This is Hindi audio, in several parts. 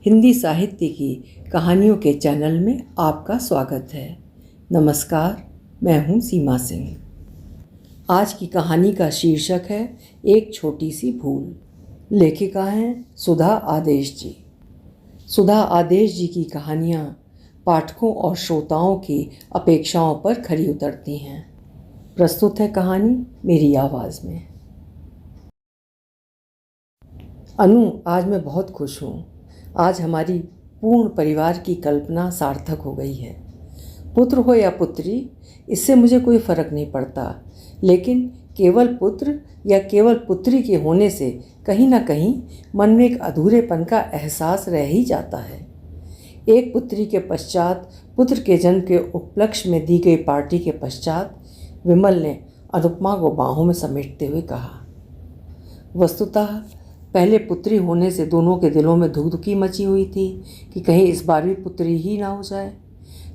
हिंदी साहित्य की कहानियों के चैनल में आपका स्वागत है। नमस्कार, मैं हूं सीमा सिंह। आज की कहानी का शीर्षक है एक छोटी सी भूल। लेखिका हैं सुधा आदेश जी। सुधा आदेश जी की कहानियाँ पाठकों और श्रोताओं की अपेक्षाओं पर खरी उतरती हैं। प्रस्तुत है कहानी मेरी आवाज़ में। अनु, आज मैं बहुत खुश हूँ। आज हमारी पूर्ण परिवार की कल्पना सार्थक हो गई है। पुत्र हो या पुत्री, इससे मुझे कोई फर्क नहीं पड़ता, लेकिन केवल पुत्र या केवल पुत्री के होने से कहीं ना कहीं मन में एक अधूरेपन का एहसास रह ही जाता है। एक पुत्री के पश्चात पुत्र के जन्म के उपलक्ष्य में दी गई पार्टी के पश्चात विमल ने अनुपमा को बाहों में समेटते हुए कहा, वस्तुतः पहले पुत्री होने से दोनों के दिलों में धुकधुकी मची हुई थी कि कहीं इस बार भी पुत्री ही ना हो जाए।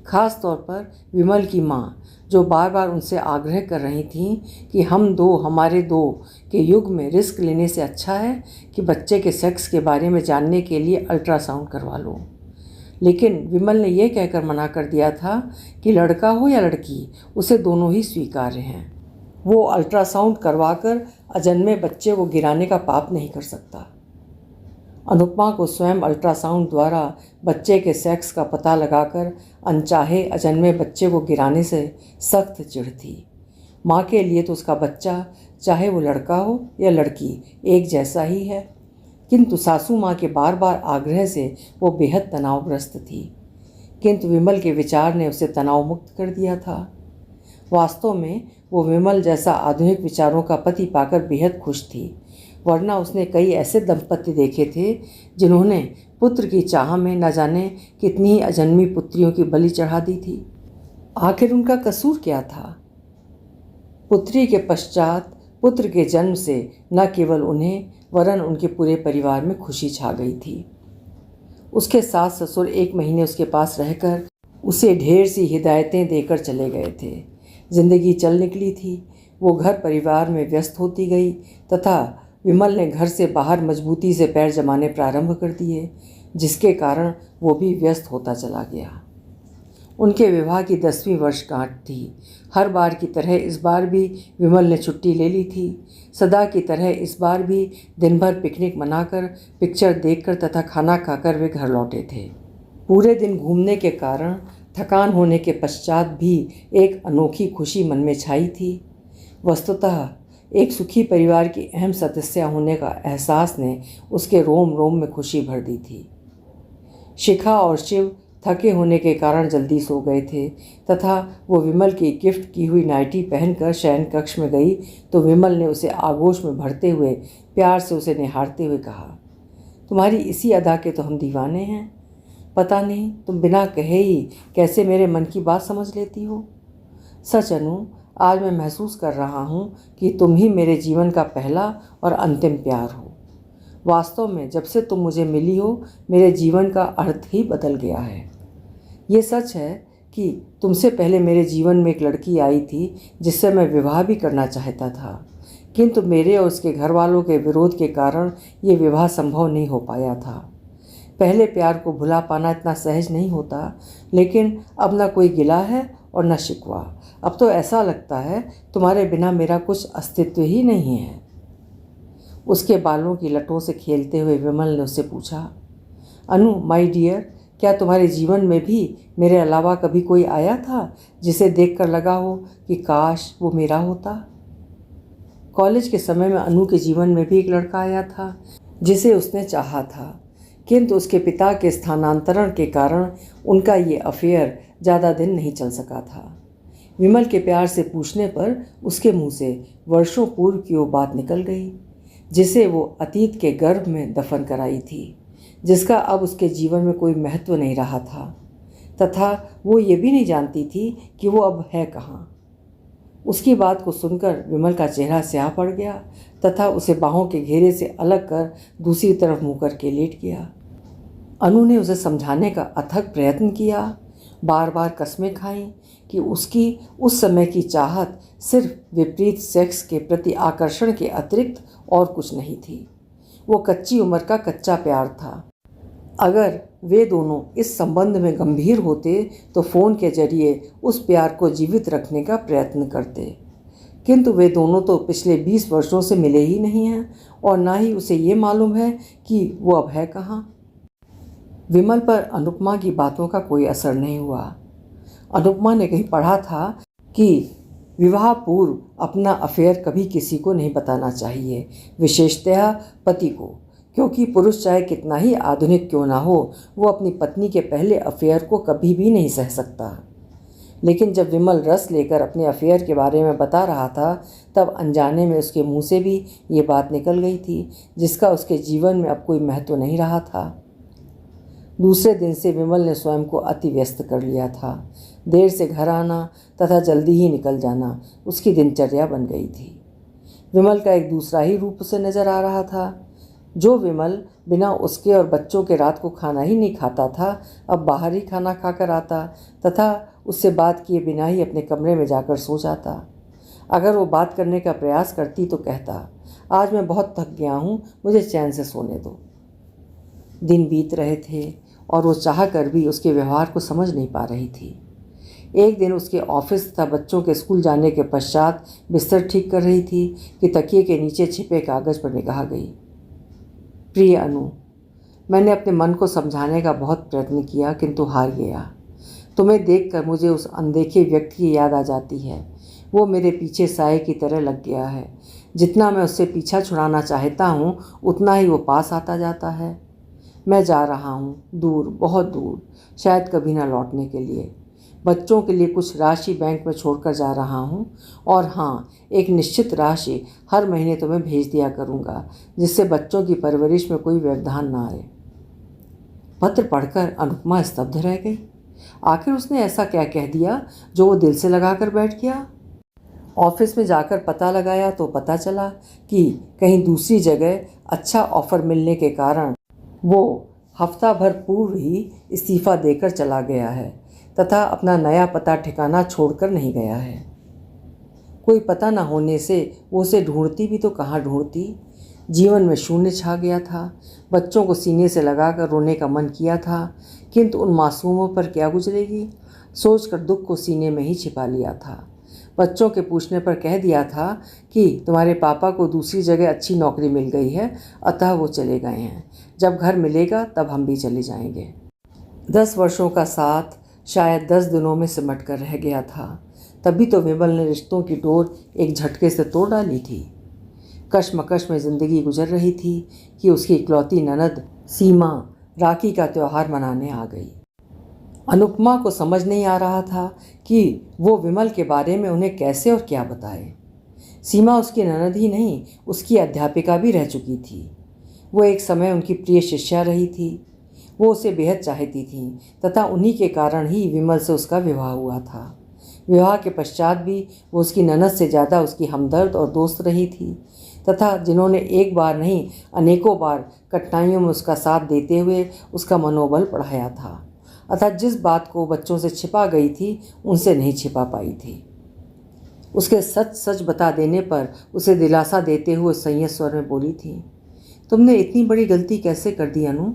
खास तौर पर विमल की माँ, जो बार बार उनसे आग्रह कर रही थीं कि हमारे दो के युग में रिस्क लेने से अच्छा है कि बच्चे के सेक्स के बारे में जानने के लिए अल्ट्रासाउंड करवा लो। लेकिन विमल ने यह कहकर मना कर दिया था कि लड़का हो या लड़की, उसे दोनों ही स्वीकार्य हैं। वो अल्ट्रासाउंड करवाकर अजन्मे बच्चे को गिराने का पाप नहीं कर सकता। अनुपमा को स्वयं अल्ट्रासाउंड द्वारा बच्चे के सेक्स का पता लगाकर अनचाहे अजन्मे बच्चे को गिराने से सख्त चिढ़ थी। माँ के लिए तो उसका बच्चा, चाहे वो लड़का हो या लड़की, एक जैसा ही है। किंतु सासू माँ के बार बार आग्रह से वो बेहद तनावग्रस्त थी। किंतु विमल के विचार ने उसे तनाव मुक्त कर दिया था। वास्तव में वो विमल जैसा आधुनिक विचारों का पति पाकर बेहद खुश थी, वरना उसने कई ऐसे दंपत्ति देखे थे जिन्होंने पुत्र की चाह में न जाने कितनी ही अजन्मी पुत्रियों की बलि चढ़ा दी थी। आखिर उनका कसूर क्या था? पुत्री के पश्चात पुत्र के जन्म से न केवल उन्हें वरन उनके पूरे परिवार में खुशी छा गई थी। उसके सास ससुर 1 महीने उसके पास रहकर उसे ढेर सी हिदायतें देकर चले गए थे। जिंदगी चल निकली थी। वो घर परिवार में व्यस्त होती गई तथा विमल ने घर से बाहर मजबूती से पैर जमाने प्रारंभ कर दिए, जिसके कारण वो भी व्यस्त होता चला गया। उनके विवाह की 10वीं वर्षगांठ थी। हर बार की तरह इस बार भी विमल ने छुट्टी ले ली थी। सदा की तरह इस बार भी दिन भर पिकनिक मनाकर, पिक्चर देखकर तथा खाना खाकर वे घर लौटे थे। पूरे दिन घूमने के कारण थकान होने के पश्चात भी एक अनोखी खुशी मन में छाई थी। वस्तुतः एक सुखी परिवार की अहम सदस्य होने का एहसास ने उसके रोम रोम में खुशी भर दी थी। शिखा और शिव थके होने के कारण जल्दी सो गए थे तथा वो विमल की गिफ्ट की हुई नाइटी पहनकर शयन कक्ष में गई तो विमल ने उसे आगोश में भरते हुए प्यार से उसे निहारते हुए कहा, तुम्हारी इसी अदा के तो हम दीवाने हैं। पता नहीं तुम बिना कहे ही कैसे मेरे मन की बात समझ लेती हो। सच अनु, आज मैं महसूस कर रहा हूँ कि तुम ही मेरे जीवन का पहला और अंतिम प्यार हो। वास्तव में जब से तुम मुझे मिली हो, मेरे जीवन का अर्थ ही बदल गया है। ये सच है कि तुमसे पहले मेरे जीवन में एक लड़की आई थी जिससे मैं विवाह भी करना चाहता था, किंतु मेरे और उसके घर वालों के विरोध के कारण ये विवाह संभव नहीं हो पाया था। पहले प्यार को भुला पाना इतना सहज नहीं होता, लेकिन अब ना कोई गिला है और न शिकवा। अब तो ऐसा लगता है तुम्हारे बिना मेरा कुछ अस्तित्व ही नहीं है। उसके बालों की लटों से खेलते हुए विमल ने उससे पूछा, अनु माय डियर, क्या तुम्हारे जीवन में भी मेरे अलावा कभी कोई आया था जिसे देखकर लगा हो कि काश वो मेरा होता? कॉलेज के समय में अनु के जीवन में भी एक लड़का आया था जिसे उसने चाहा था, किंतु उसके पिता के स्थानांतरण के कारण उनका ये अफेयर ज़्यादा दिन नहीं चल सका था। विमल के प्यार से पूछने पर उसके मुंह से वर्षों पूर्व की वो बात निकल गई जिसे वो अतीत के गर्भ में दफन कराई थी, जिसका अब उसके जीवन में कोई महत्व नहीं रहा था तथा वो ये भी नहीं जानती थी कि वो अब है कहाँ। उसकी बात को सुनकर विमल का चेहरा स्याह पड़ गया तथा उसे बाहों के घेरे से अलग कर दूसरी तरफ मुँह करके लेट गया। अनु ने उसे समझाने का अथक प्रयत्न किया, बार बार कस्में खाईं कि उसकी उस समय की चाहत सिर्फ विपरीत सेक्स के प्रति आकर्षण के अतिरिक्त और कुछ नहीं थी। वो कच्ची उम्र का कच्चा प्यार था। अगर वे दोनों इस संबंध में गंभीर होते तो फ़ोन के जरिए उस प्यार को जीवित रखने का प्रयत्न करते, किंतु वे दोनों तो पिछले 20 वर्षों से मिले ही नहीं हैं और ना ही उसे ये मालूम है कि वो अब है कहाँ। विमल पर अनुपमा की बातों का कोई असर नहीं हुआ। अनुपमा ने कहीं पढ़ा था कि विवाह पूर्व अपना अफेयर कभी किसी को नहीं बताना चाहिए, विशेषतः पति को, क्योंकि पुरुष चाहे कितना ही आधुनिक क्यों ना हो, वो अपनी पत्नी के पहले अफेयर को कभी भी नहीं सह सकता। लेकिन जब विमल रस लेकर अपने अफेयर के बारे में बता रहा था, तब अनजाने में उसके मुंह से भी ये बात निकल गई थी, जिसका उसके जीवन में अब कोई महत्व नहीं रहा था। दूसरे दिन से विमल ने स्वयं को अति व्यस्त कर लिया था। देर से घर आना तथा जल्दी ही निकल जाना उसकी दिनचर्या बन गई थी। विमल का एक दूसरा ही रूप उसे नजर आ रहा था। जो विमल बिना उसके और बच्चों के रात को खाना ही नहीं खाता था, अब बाहर ही खाना खाकर आता तथा उससे बात किए बिना ही अपने कमरे में जाकर सो जाता। अगर वो बात करने का प्रयास करती तो कहता, आज मैं बहुत थक गया हूँ, मुझे चैन से सोने दो। दिन बीत रहे थे और वो चाह कर भी उसके व्यवहार को समझ नहीं पा रही थी। एक दिन उसके ऑफिस तथा बच्चों के स्कूल जाने के पश्चात बिस्तर ठीक कर रही थी कि तकिए के नीचे छिपे कागज़ पर निगाह गई। प्रिय अनु, मैंने अपने मन को समझाने का बहुत प्रयत्न किया, किंतु हार गया। तुम्हें देखकर मुझे उस अनदेखे व्यक्ति की याद आ जाती है। वो मेरे पीछे साए की तरह लग गया है। जितना मैं उससे पीछा छुड़ाना चाहता हूँ, उतना ही वो पास आता जाता है। मैं जा रहा हूँ दूर, बहुत दूर, शायद कभी ना लौटने के लिए। बच्चों के लिए कुछ राशि बैंक में छोड़कर जा रहा हूँ, और हाँ, एक निश्चित राशि हर महीने तुम्हें भेज दिया करूँगा, जिससे बच्चों की परवरिश में कोई व्यवधान ना आए। पत्र पढ़कर अनुपमा स्तब्ध रह गई। आखिर उसने ऐसा क्या कह दिया जो वो दिल से लगाकर बैठ गया। ऑफिस में जाकर पता लगाया तो पता चला कि कहीं दूसरी जगह अच्छा ऑफर मिलने के कारण वो हफ्ता भर पूर्व ही इस्तीफ़ा देकर चला गया है तथा अपना नया पता ठिकाना छोड़कर नहीं गया है। कोई पता न होने से वो उसे ढूंढती भी तो कहाँ ढूंढती। जीवन में शून्य छा गया था। बच्चों को सीने से लगाकर रोने का मन किया था, किंतु उन मासूमों पर क्या गुजरेगी, सोचकर दुख को सीने में ही छिपा लिया था। बच्चों के पूछने पर कह दिया था कि तुम्हारे पापा को दूसरी जगह अच्छी नौकरी मिल गई है, अतः वो चले गए हैं। जब घर मिलेगा तब हम भी चले जाएंगे। 10 वर्षों का साथ शायद 10 दिनों में सिमट कर रह गया था। तभी तो विमल ने रिश्तों की डोर एक झटके से तोड़ डाली थी। कश्मकश में ज़िंदगी गुजर रही थी कि उसकी इकलौती ननद सीमा राखी का त्यौहार मनाने आ गई। अनुपमा को समझ नहीं आ रहा था कि वो विमल के बारे में उन्हें कैसे और क्या बताए। सीमा उसकी ननद ही नहीं, उसकी अध्यापिका भी रह चुकी थी। वो एक समय उनकी प्रिय शिष्या रही थी। वो उसे बेहद चाहती थी तथा उन्हीं के कारण ही विमल से उसका विवाह हुआ था। विवाह के पश्चात भी वो उसकी ननद से ज़्यादा उसकी हमदर्द और दोस्त रही थी तथा जिन्होंने एक बार नहीं अनेकों बार कठिनाइयों में उसका साथ देते हुए उसका मनोबल बढ़ाया था। अतः जिस बात को बच्चों से छिपा गई थी, उनसे नहीं छिपा पाई थी। उसके सच सच बता देने पर उसे दिलासा देते हुए संयत स्वर में बोली थी, तुमने इतनी बड़ी गलती कैसे कर दी अनु।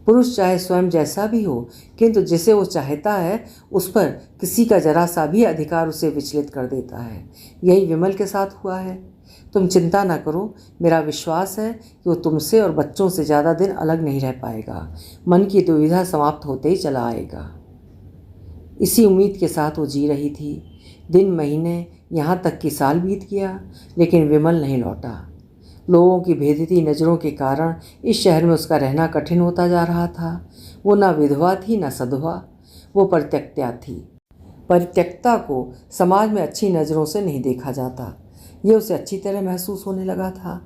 पुरुष चाहे स्वयं जैसा भी हो, किंतु जिसे वो चाहता है उस पर किसी का जरा सा भी अधिकार उसे विचलित कर देता है। यही विमल के साथ हुआ है। तुम चिंता न करो, मेरा विश्वास है कि वो तुमसे और बच्चों से ज़्यादा दिन अलग नहीं रह पाएगा। मन की दुविधा समाप्त होते ही चला आएगा। इसी उम्मीद के साथ वो जी रही थी। दिन, महीने, यहाँ तक कि साल बीत गया, लेकिन विमल नहीं लौटा। लोगों की भेदती नज़रों के कारण इस शहर में उसका रहना कठिन होता जा रहा था। वो न विधवा थी न सधवा, वो परित्यक्ता थी। परित्यक्ता को समाज में अच्छी नज़रों से नहीं देखा जाता, ये उसे अच्छी तरह महसूस होने लगा था।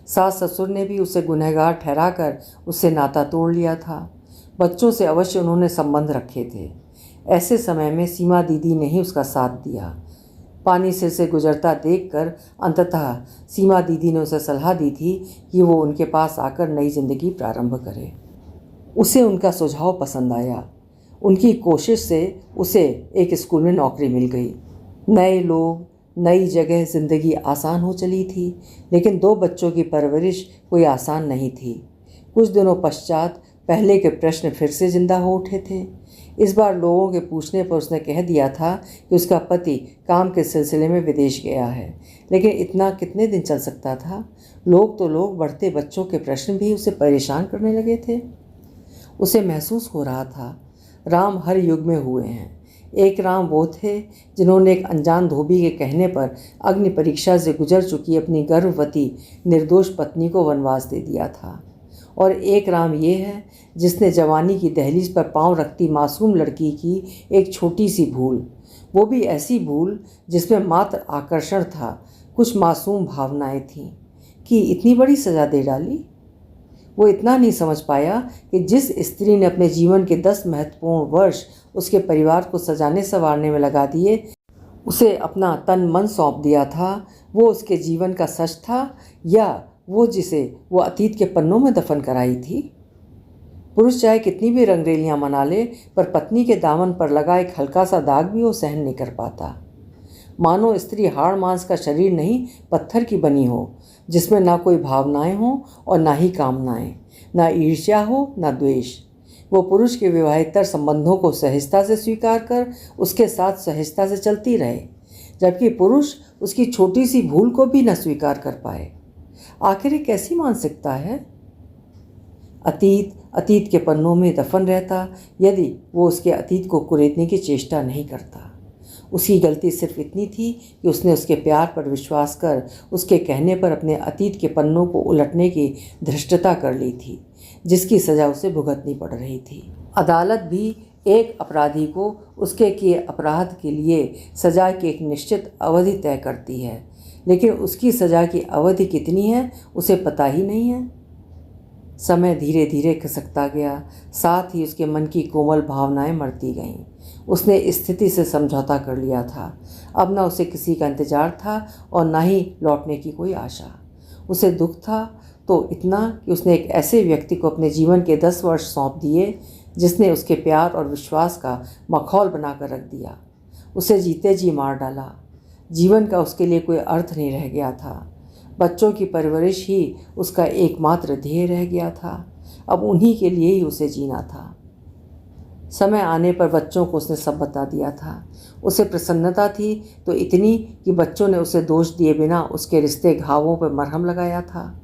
सास ससुर ने भी उसे गुनहगार ठहराकर उससे नाता तोड़ लिया था। बच्चों से अवश्य उन्होंने संबंध रखे थे। ऐसे समय में सीमा दीदी ने ही उसका साथ दिया। पानी सिर से गुजरता देखकर अंततः सीमा दीदी ने उसे सलाह दी थी कि वो उनके पास आकर नई जिंदगी प्रारंभ करे। उसे उनका सुझाव पसंद आया। उनकी कोशिश से उसे एक स्कूल में नौकरी मिल गई। नए लोग, नई जगह, ज़िंदगी आसान हो चली थी, लेकिन 2 बच्चों की परवरिश कोई आसान नहीं थी। कुछ दिनों पश्चात पहले के प्रश्न फिर से जिंदा हो उठे थे। इस बार लोगों के पूछने पर उसने कह दिया था कि उसका पति काम के सिलसिले में विदेश गया है, लेकिन इतना कितने दिन चल सकता था। लोग तो लोग, बढ़ते बच्चों के प्रश्न भी उसे परेशान करने लगे थे। उसे महसूस हो रहा था राम हर युग में हुए हैं। एक राम वो थे जिन्होंने एक अनजान धोबी के कहने पर अग्नि परीक्षा से गुजर चुकी अपनी गर्भवती निर्दोष पत्नी को वनवास दे दिया था, और एक राम ये है जिसने जवानी की दहलीज पर पांव रखती मासूम लड़की की एक छोटी सी भूल, वो भी ऐसी भूल जिसमें मात्र आकर्षण था, कुछ मासूम भावनाएं थीं, कि इतनी बड़ी सज़ा दे डाली। वो इतना नहीं समझ पाया कि जिस स्त्री ने अपने जीवन के 10 महत्वपूर्ण वर्ष उसके परिवार को सजाने संवारने में लगा दिए, उसे अपना तन मन सौंप दिया था, वो उसके जीवन का सच था या वो जिसे वो अतीत के पन्नों में दफन कराई थी। पुरुष चाहे कितनी भी रंगरेलियां मना ले, पर पत्नी के दामन पर लगा एक हल्का सा दाग भी वो सहन नहीं कर पाता। मानो स्त्री हाड़ मांस का शरीर नहीं, पत्थर की बनी हो, जिसमें ना कोई भावनाएं हों और ना ही कामनाएं, ना ईर्ष्या हो ना द्वेष। वो पुरुष के विवाहेतर संबंधों को सहजता से स्वीकार कर उसके साथ सहजता से चलती रहे, जबकि पुरुष उसकी छोटी सी भूल को भी न स्वीकार कर पाए। आखिर ये कैसी मानसिकता है? अतीत के पन्नों में दफन रहता यदि वो उसके अतीत को कुरेदने की चेष्टा नहीं करता। उसकी गलती सिर्फ इतनी थी कि उसने उसके प्यार पर विश्वास कर उसके कहने पर अपने अतीत के पन्नों को उलटने की धृष्टता कर ली थी, जिसकी सज़ा उसे भुगतनी पड़ रही थी। अदालत भी एक अपराधी को उसके किए अपराध के लिए सज़ा की एक निश्चित अवधि तय करती है, लेकिन उसकी सज़ा की अवधि कितनी है उसे पता ही नहीं है। समय धीरे धीरे खिसकता गया, साथ ही उसके मन की कोमल भावनाएं मरती गईं। उसने स्थिति से समझौता कर लिया था। अब न उसे किसी का इंतजार था और न ही लौटने की कोई आशा। उसे दुख था तो इतना कि उसने एक ऐसे व्यक्ति को अपने जीवन के 10 वर्ष सौंप दिए जिसने उसके प्यार और विश्वास का मखौल बनाकर रख दिया। उसे जीते जी मार डाला। जीवन का उसके लिए कोई अर्थ नहीं रह गया था। बच्चों की परवरिश ही उसका एकमात्र ध्येय रह गया था। अब उन्हीं के लिए ही उसे जीना था। समय आने पर बच्चों को उसने सब बता दिया था। उसे प्रसन्नता थी तो इतनी कि बच्चों ने उसे दोष दिए बिना उसके रिश्ते घावों पर मरहम लगाया था।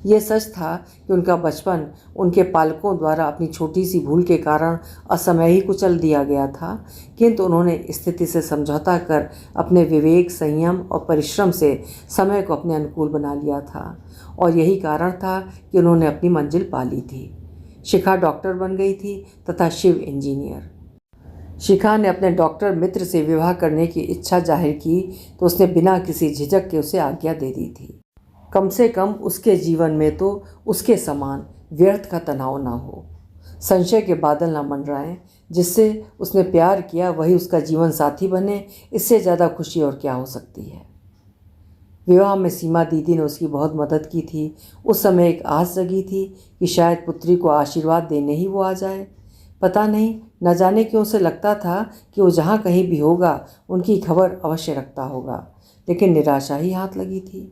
ये सच था कि उनका बचपन उनके पालकों द्वारा अपनी छोटी सी भूल के कारण असमय ही कुचल दिया गया था, किंतु उन्होंने स्थिति से समझौता कर अपने विवेक, संयम और परिश्रम से समय को अपने अनुकूल बना लिया था, और यही कारण था कि उन्होंने अपनी मंजिल पा ली थी। शिखा डॉक्टर बन गई थी तथा शिव इंजीनियर। शिखा ने अपने डॉक्टर मित्र से विवाह करने की इच्छा जाहिर की तो उसने बिना किसी झिझक के उसे आज्ञा दे दी थी। कम से कम उसके जीवन में तो उसके समान व्यर्थ का तनाव ना हो, संशय के बादल ना मंडराएं। जिससे उसने प्यार किया वही उसका जीवन साथी बने, इससे ज़्यादा खुशी और क्या हो सकती है। विवाह में सीमा दीदी ने उसकी बहुत मदद की थी। उस समय एक आस जगी थी कि शायद पुत्री को आशीर्वाद देने ही वो आ जाए। पता नहीं, न जाने क्यों उसे लगता था कि वो जहाँ कहीं भी होगा उनकी खबर अवश्य रखता होगा, लेकिन निराशा ही हाथ लगी थी।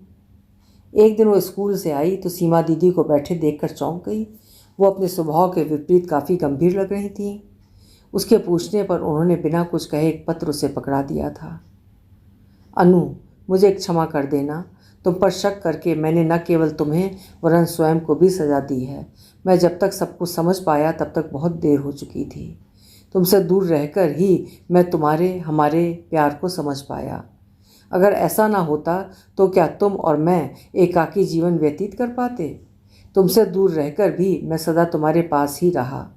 एक दिन वो स्कूल से आई तो सीमा दीदी को बैठे देखकर चौंक गई। वो अपने स्वभाव के विपरीत काफ़ी गंभीर लग रही थी। उसके पूछने पर उन्होंने बिना कुछ कहे एक पत्र उसे पकड़ा दिया था। अनु, मुझे क्षमा कर देना। तुम पर शक करके मैंने न केवल तुम्हें वरन स्वयं को भी सजा दी है। मैं जब तक सब कुछ समझ पाया तब तक बहुत देर हो चुकी थी। तुमसे दूर रहकर ही मैं हमारे प्यार को समझ पाया। अगर ऐसा ना होता तो क्या तुम और मैं एकाकी जीवन व्यतीत कर पाते? तुमसे दूर रहकर भी मैं सदा तुम्हारे पास ही रहा।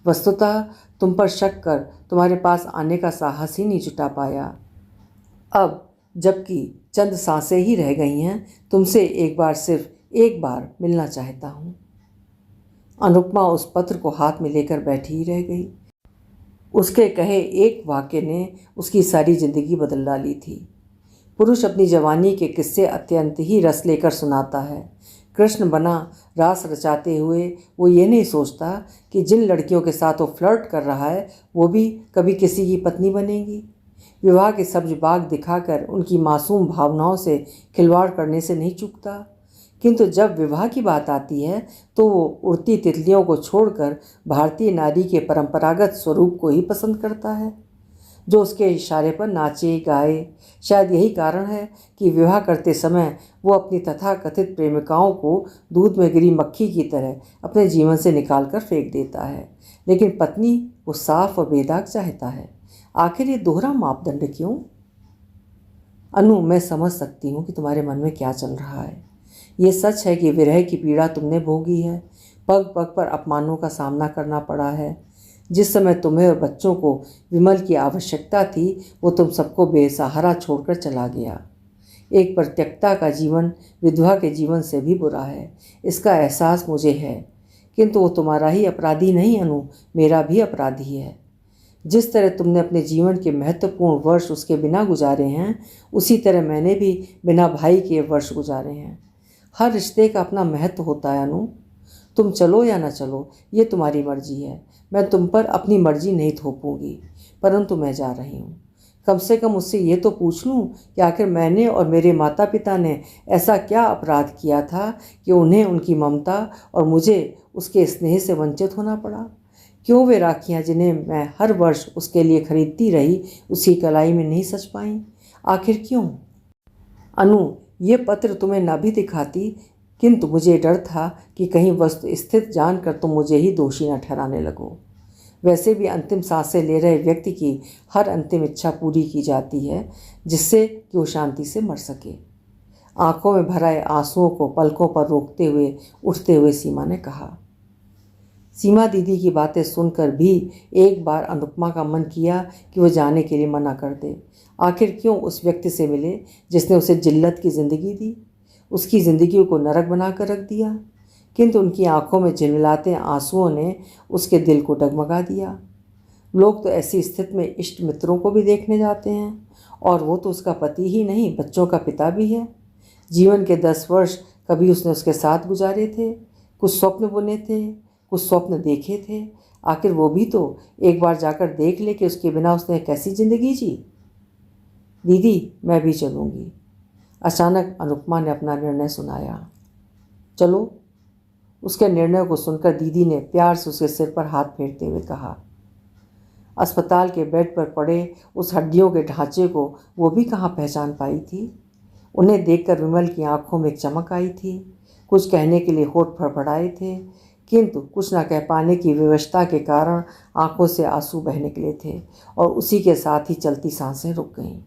वस्तुतः तुम पर शक कर तुम्हारे पास आने का साहस ही नहीं जुटा पाया। अब जबकि चंद सांसें ही रह गई हैं, तुमसे एक बार, सिर्फ एक बार मिलना चाहता हूँ। अनुपमा उस पत्र को हाथ में लेकर बैठी ही रह गई। उसके कहे एक वाक्य ने उसकी सारी जिंदगी बदल डाली थी। पुरुष अपनी जवानी के किस्से अत्यंत ही रस लेकर सुनाता है। कृष्ण बना रास रचाते हुए वो ये नहीं सोचता कि जिन लड़कियों के साथ वो फ्लर्ट कर रहा है वो भी कभी किसी की पत्नी बनेगी। विवाह के सब्ज बाग दिखाकर उनकी मासूम भावनाओं से खिलवाड़ करने से नहीं चूकता, किंतु जब विवाह की बात आती है तो वो उड़ती तितलियों को छोड़कर भारतीय नारी के परंपरागत स्वरूप को ही पसंद करता है, जो उसके इशारे पर नाचे गाए। शायद यही कारण है कि विवाह करते समय वो अपनी तथाकथित प्रेमिकाओं को दूध में गिरी मक्खी की तरह अपने जीवन से निकाल कर फेंक देता है, लेकिन पत्नी वो साफ और बेदाग चाहता है। आखिर ये दोहरा मापदंड क्यों? अनु, मैं समझ सकती हूँ कि तुम्हारे मन में क्या चल रहा है। ये सच है कि विरह की पीड़ा तुमने भोगी है, पग पग पर अपमानों का सामना करना पड़ा है। जिस समय तुम्हें और बच्चों को विमल की आवश्यकता थी, वो तुम सबको बेसहारा छोड़कर चला गया। एक परित्यक्ता का जीवन विधवा के जीवन से भी बुरा है, इसका एहसास मुझे है, किंतु वो तुम्हारा ही अपराधी नहीं अनु, मेरा भी अपराधी है। जिस तरह तुमने अपने जीवन के महत्वपूर्ण वर्ष उसके बिना गुजारे हैं, उसी तरह मैंने भी बिना भाई के वर्ष गुजारे हैं। हर रिश्ते का अपना महत्व होता है अनु। तुम चलो या ना चलो, ये तुम्हारी मर्जी है। मैं तुम पर अपनी मर्जी नहीं थोपूंगी, परंतु मैं जा रही हूँ। कम से कम उससे ये तो पूछ लूँ कि आखिर मैंने और मेरे माता पिता ने ऐसा क्या अपराध किया था कि उन्हें उनकी ममता और मुझे उसके स्नेह से वंचित होना पड़ा। क्यों वे राखियाँ जिन्हें मैं हर वर्ष उसके लिए खरीदती रही, उसकी कलाई में नहीं सच पाईं? आखिर क्यों? अनु, ये पत्र तुम्हें न भी दिखाती, किंतु मुझे डर था कि कहीं वस्तु स्थित जानकर तुम मुझे ही दोषी न ठहराने लगो। वैसे भी अंतिम सांसें ले रहे व्यक्ति की हर अंतिम इच्छा पूरी की जाती है, जिससे कि वो शांति से मर सके। आंखों में भराए आंसुओं को पलकों पर रोकते हुए उठते हुए सीमा ने कहा। सीमा दीदी की बातें सुनकर भी एक बार अनुपमा का मन किया कि वो जाने के लिए मना कर दे। आखिर क्यों उस व्यक्ति से मिले जिसने उसे जिल्लत की ज़िंदगी दी, उसकी ज़िंदगी को नरक बना कर रख दिया। किंतु उनकी आंखों में झिलमिलाते आंसुओं ने उसके दिल को डगमगा दिया। लोग तो ऐसी स्थिति में इष्ट मित्रों को भी देखने जाते हैं, और वो तो उसका पति ही नहीं, बच्चों का पिता भी है। जीवन के 10 वर्ष कभी उसने उसके साथ गुजारे थे, कुछ स्वप्न बुने थे, कुछ स्वप्न देखे थे। आखिर वो भी तो एक बार जाकर देख ले कि उसके बिना उसने कैसी ज़िंदगी जी। दीदी, मैं भी चलूँगी। अचानक अनुपमा ने अपना निर्णय सुनाया। चलो। उसके निर्णय को सुनकर दीदी ने प्यार से उसके सिर पर हाथ फेरते हुए कहा। अस्पताल के बेड पर पड़े उस हड्डियों के ढांचे को वो भी कहाँ पहचान पाई थी। उन्हें देखकर विमल की आंखों में एक चमक आई थी। कुछ कहने के लिए होठ फड़फड़ाए थे, किंतु कुछ न कह पाने की विवशता के कारण आंखों से आंसू बह निकले थे, और उसी के साथ ही चलती सांसें रुक गईं।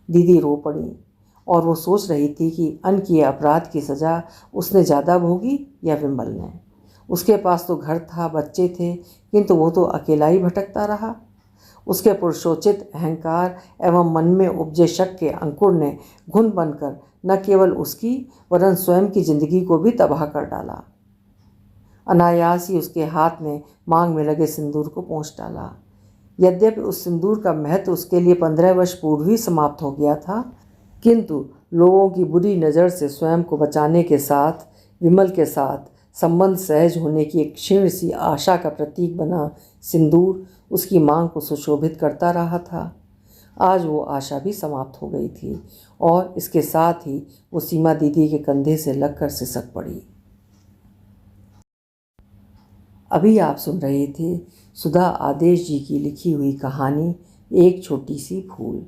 दीदी रो पड़ी, और वो सोच रही थी कि अन किए अपराध की सज़ा उसने ज़्यादा भोगी या विमल ने। उसके पास तो घर था, बच्चे थे, किंतु वो तो अकेला ही भटकता रहा। उसके पुरुषोचित अहंकार एवं मन में उपजे शक के अंकुर ने घुन बनकर न केवल उसकी वरन स्वयं की जिंदगी को भी तबाह कर डाला। अनायास ही उसके हाथ ने मांग में लगे सिंदूर को पोंछ डाला। यद्यपि उस सिंदूर का महत्व उसके लिए 15 वर्ष पूर्व ही समाप्त हो गया था, किंतु लोगों की बुरी नज़र से स्वयं को बचाने के साथ विमल के साथ संबंध सहज होने की एक क्षीण सी आशा का प्रतीक बना सिंदूर उसकी मांग को सुशोभित करता रहा था। आज वो आशा भी समाप्त हो गई थी, और इसके साथ ही वो सीमा दीदी के कंधे से लगकर सिसक पड़ी। अभी आप सुन रहे थे सुधा आदेश जी की लिखी हुई कहानी एक छोटी सी भूल।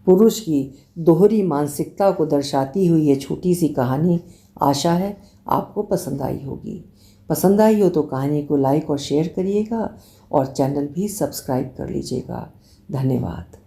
पुरुष की दोहरी मानसिकता को दर्शाती हुई ये छोटी सी कहानी आशा है आपको पसंद आई होगी। पसंद आई हो तो कहानी को लाइक और शेयर करिएगा, और चैनल भी सब्सक्राइब कर लीजिएगा। धन्यवाद।